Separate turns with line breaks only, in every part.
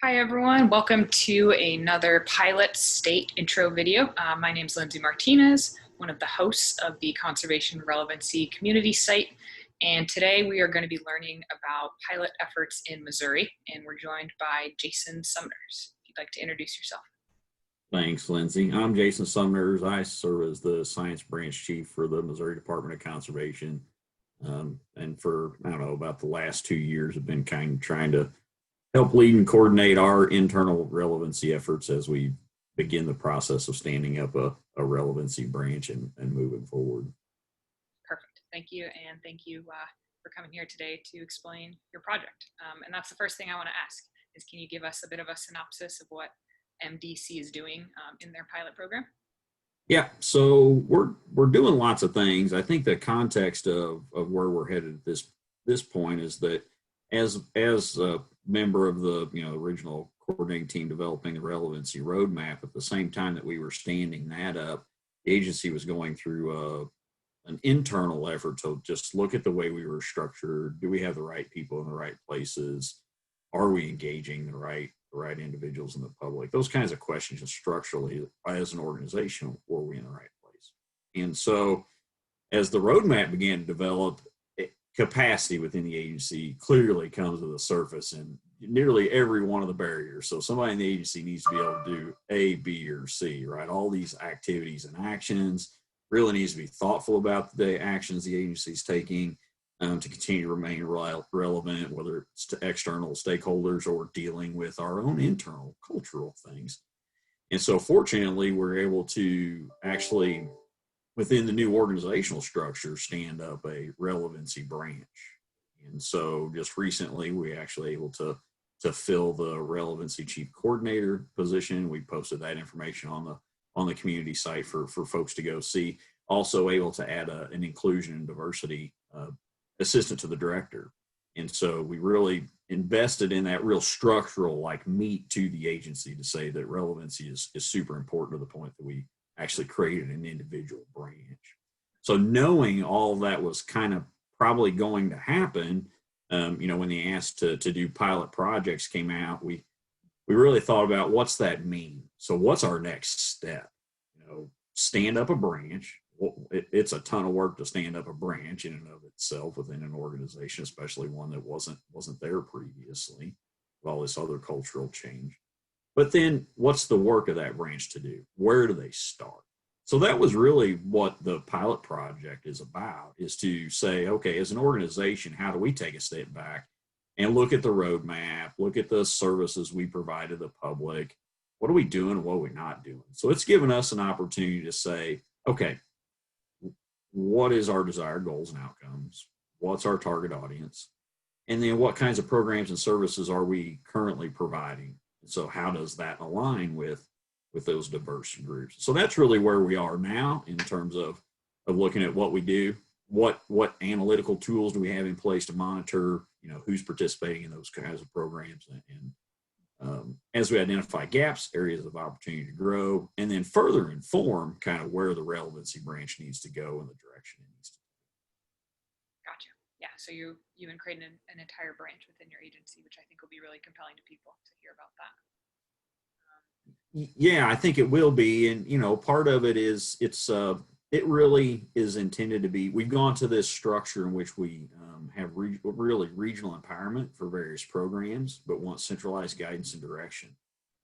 Hi everyone, welcome to another pilot state intro video. My name is Lindsay Martinez, one of the hosts of the Conservation Relevancy Community site. And today we are going to be learning about pilot efforts in Missouri, and we're joined by Jason Sumners. If you'd like to introduce yourself.
Thanks, Lindsay. I'm Jason Sumners. I serve as the Science Branch Chief for the Missouri Department of Conservation. And for, I don't know, about the last 2 years, I've been kind of trying to help lead and coordinate our internal relevancy efforts as we begin the process of standing up a relevancy branch and moving forward.
Perfect. Thank you. And thank you for coming here today to explain your project. And that's the first thing I want to ask is, can you give us a bit of a synopsis of what MDC is doing in their pilot program?
Yeah, so we're doing lots of things. I think the context of where we're headed at this point is that as a member of the original coordinating team developing the relevancy roadmap, at the same time that we were standing that up, the agency was going through an internal effort to just look at the way we were structured. Do we have the right people in the right places? Are we engaging the right individuals in the public? Those kinds of questions, and structurally, as an organization, were we in the right place? And so, as the roadmap began to develop, capacity within the agency clearly comes to the surface in nearly every one of the barriers. So somebody in the agency needs to be able to do A, B, or C, right? All these activities and actions really needs to be thoughtful about the actions the agency is taking to continue to remain relevant, whether it's to external stakeholders or dealing with our own internal cultural things. And so fortunately, we're able to actually, within the new organizational structure, stand up a relevancy branch. And so just recently, we actually able to fill the relevancy chief coordinator position. We posted that information on the community site for folks to go see. Also able to add an inclusion and diversity assistant to the director. And so we really invested in that real structural meat to the agency to say that relevancy is super important, to the point that we actually created an individual branch. So knowing all of that was kind of probably going to happen, when the ask to do pilot projects came out, we really thought about, what's that mean? So what's our next step? Stand up a branch. Well, it's a ton of work to stand up a branch in and of itself within an organization, especially one that wasn't there previously, with all this other cultural change. But then what's the work of that branch to do? Where do they start? So that was really what the pilot project is about, is to say, okay, as an organization, how do we take a step back and look at the roadmap, look at the services we provide to the public? What are we doing and what are we not doing? So it's given us an opportunity to say, okay, what is our desired goals and outcomes? What's our target audience? And then what kinds of programs and services are we currently providing? So how does that align with those diverse groups? So that's really where we are now in terms of looking at what we do, what analytical tools do we have in place to monitor, who's participating in those kinds of programs, and as we identify gaps, areas of opportunity to grow, and then further inform kind of where the relevancy branch needs to go and the direction it needs to
go. Gotcha. Yeah, so you even created an entire branch within your agency, which I think will be really compelling to people to hear about that.
Yeah, I think it will be. And, part of it is it really is intended to be, we've gone to this structure in which we have really regional empowerment for various programs, but want centralized guidance and direction.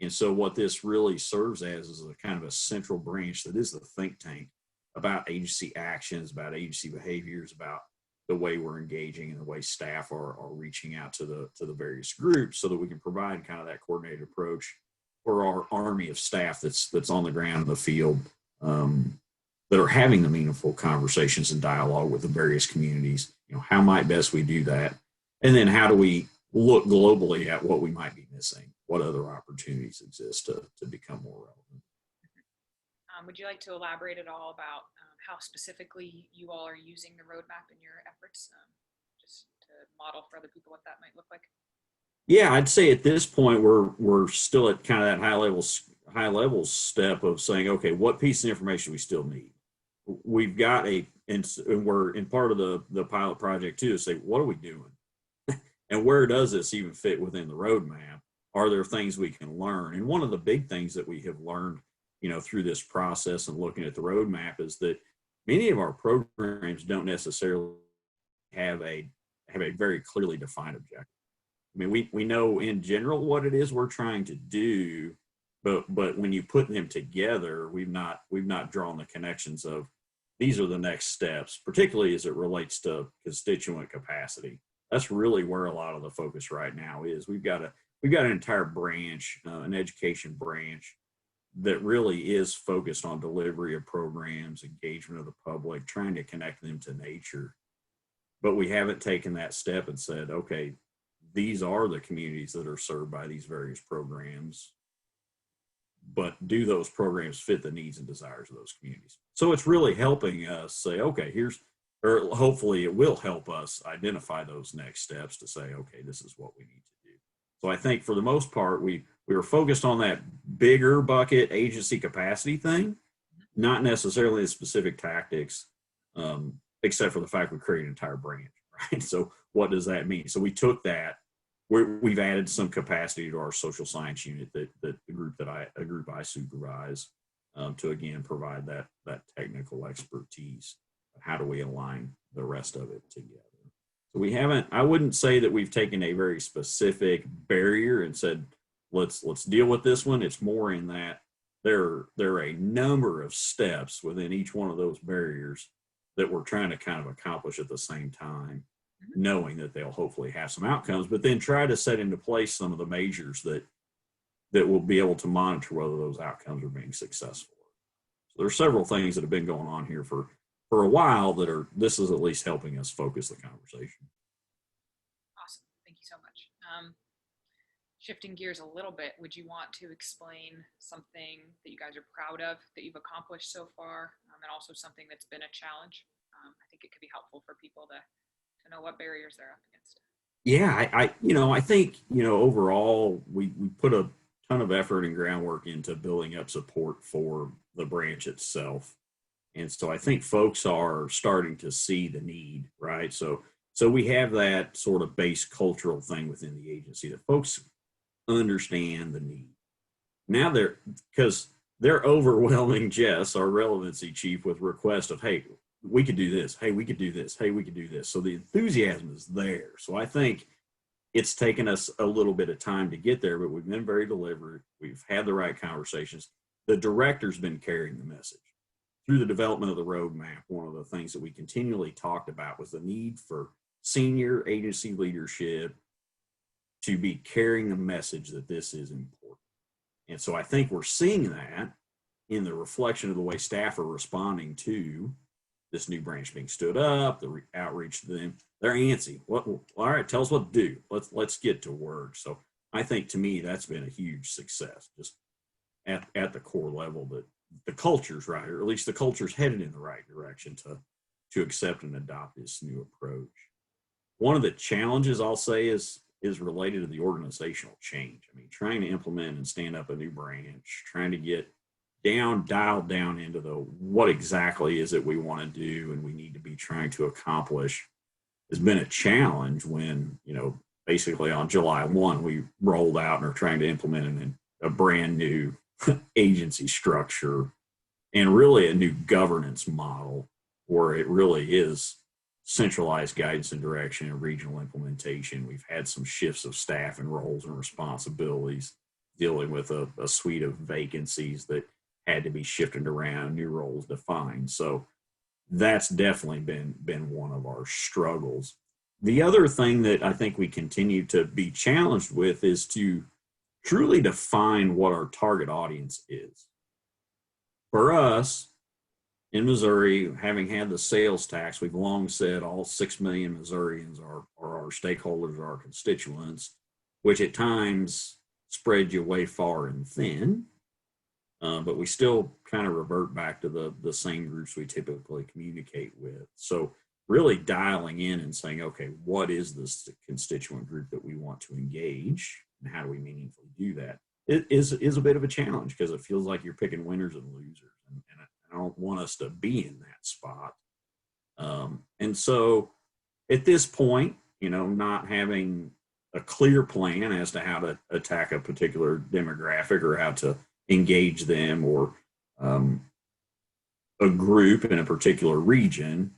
And so what this really serves as is a kind of a central branch that is the think tank about agency actions, about agency behaviors, about the way we're engaging and the way staff are reaching out to the various groups, so that we can provide kind of that coordinated approach for our army of staff that's on the ground in the field, that are having the meaningful conversations and dialogue with the various communities. How might best we do that? And then how do we look globally at what we might be missing? What other opportunities exist to become more relevant?
Would you like to elaborate at all about how specifically you all are using the roadmap in your efforts, just to model for other people what that might look like?
Yeah, I'd say at this point we're still at kind of that high level step of saying, okay, what piece of information we still need. We've got and we're in part of the pilot project too, to say, what are we doing? And where does this even fit within the roadmap? are there things we can learn? And one of the big things that we have learned, through this process and looking at the roadmap is that many of our programs don't necessarily have a very clearly defined objective. I mean, we know in general what it is we're trying to do, but when you put them together, we've not drawn the connections of these are the next steps, particularly as it relates to constituent capacity. That's really where a lot of the focus right now is. We've got an entire branch, an education branch, that really is focused on delivery of programs, engagement of the public, trying to connect them to nature. But we haven't taken that step and said, okay, these are the communities that are served by these various programs, but do those programs fit the needs and desires of those communities? So it's really helping us say, okay, or hopefully it will help us identify those next steps to say, okay, this is what we need to do. So I think for the most part, we were focused on that bigger bucket agency capacity thing, not necessarily the specific tactics, except for the fact we created an entire branch, right? So what does that mean? So we took that, we've added some capacity to our social science unit that a group I supervise, to again provide that technical expertise. How do we align the rest of it together? So I wouldn't say that we've taken a very specific barrier and said, let's deal with this one. It's more in that there are a number of steps within each one of those barriers that we're trying to kind of accomplish at the same time, knowing that they'll hopefully have some outcomes, but then try to set into place some of the measures that will be able to monitor whether those outcomes are being successful. So there are several things that have been going on here for a while this is at least helping us focus the conversation.
Awesome. Thank you so much. Shifting gears a little bit, would you want to explain something that you guys are proud of that you've accomplished so far, and also something that's been a challenge? I think it could be helpful for people to know what barriers they're up against.
Yeah, I think, overall we put a ton of effort and groundwork into building up support for the branch itself. And so I think folks are starting to see the need, right? So we have that sort of base cultural thing within the agency that folks understand the need. Now because they're overwhelming Jess, our relevancy chief, with requests of, hey, we could do this. Hey, we could do this. Hey, we could do this. So the enthusiasm is there. So I think it's taken us a little bit of time to get there, but we've been very deliberate. We've had the right conversations. The director's been carrying the message. Through the development of the roadmap, one of the things that we continually talked about was the need for senior agency leadership to be carrying the message that this is important. And so I think we're seeing that in the reflection of the way staff are responding to this new branch being stood up, the outreach to them. They're antsy. All right, tell us what to do. Let's get to work. So I think, to me, that's been a huge success, just at the core level, that the culture's right, or at least the culture's headed in the right direction to accept and adopt this new approach. One of the challenges, I'll say, is related to the organizational change. I mean, trying to implement and stand up a new branch, trying to get dialed down into what exactly is it we want to do and we need to be trying to accomplish has been a challenge when, basically on July 1, we rolled out and are trying to implement a brand new agency structure and really a new governance model where it really is centralized guidance and direction and regional implementation. We've had some shifts of staff and roles and responsibilities, dealing with a suite of vacancies that had to be shifted around, new roles defined. So that's definitely been one of our struggles. The other thing that I think we continue to be challenged with is to truly define what our target audience is. For us in Missouri, having had the sales tax, we've long said all 6 million Missourians are our stakeholders, are our constituents, which at times spread you way far and thin. But we still kind of revert back to the same groups we typically communicate with. So really dialing in and saying, okay, what is this constituent group that we want to engage, and how do we meaningfully do that? It is a bit of a challenge because it feels like you're picking winners and losers, and I don't want us to be in that spot. And so at this point, not having a clear plan as to how to attack a particular demographic or how to engage them, or a group in a particular region.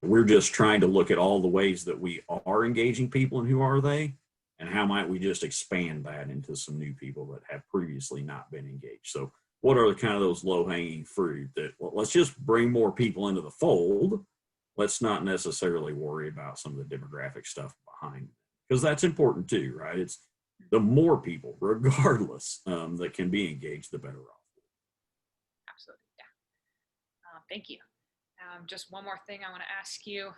We're just trying to look at all the ways that we are engaging people and who are they, and how might we just expand that into some new people that have previously not been engaged. So what are the kind of those low-hanging fruit that, well, let's just bring more people into the fold. Let's not necessarily worry about some of the demographic stuff behind, because that's important too, right? It's the more people, regardless, that can be engaged, the better off.
Absolutely, yeah. Thank you. Just one more thing I want to ask you.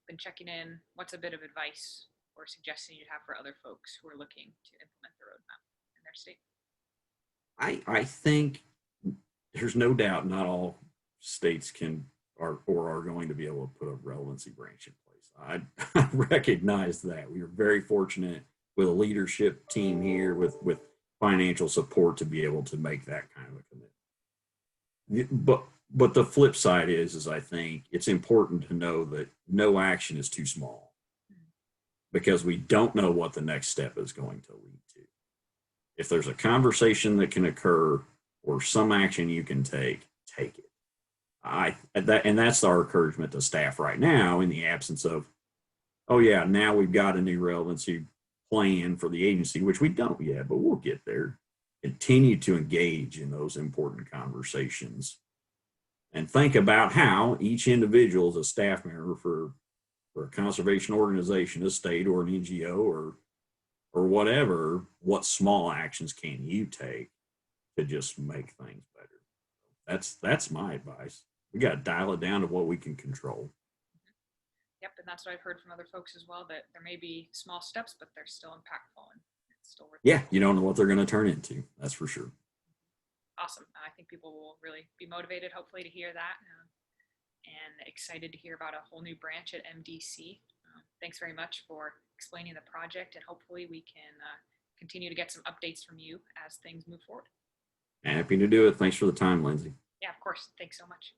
Been checking in. What's a bit of advice or suggestion you'd have for other folks who are looking to implement the roadmap in their state?
I think there's no doubt not all states can or are going to be able to put a relevancy branch in place. I recognize that. We are very fortunate with a leadership team here with financial support to be able to make that kind of a commitment. But the flip side is I think it's important to know that no action is too small, because we don't know what the next step is going to lead to. If there's a conversation that can occur or some action you can take it. And that's our encouragement to staff right now, in the absence of, oh yeah, now we've got a new relevancy plan for the agency, which we don't yet, but we'll get there. Continue to engage in those important conversations and think about how each individual is a staff member for a conservation organization, a state or an NGO or whatever. What small actions can you take to just make things better? That's my advice. We got to dial it down to what we can control.
Yep, and that's what I've heard from other folks as well, that there may be small steps, but they're still impactful and it's still worth it.
Yeah, you don't know what they're going to turn into. That's for sure.
Awesome. I think people will really be motivated, hopefully, to hear that, and excited to hear about a whole new branch at MDC. Thanks very much for explaining the project, and hopefully we can continue to get some updates from you as things move forward.
Happy to do it. Thanks for the time, Lindsay.
Yeah, of course. Thanks so much.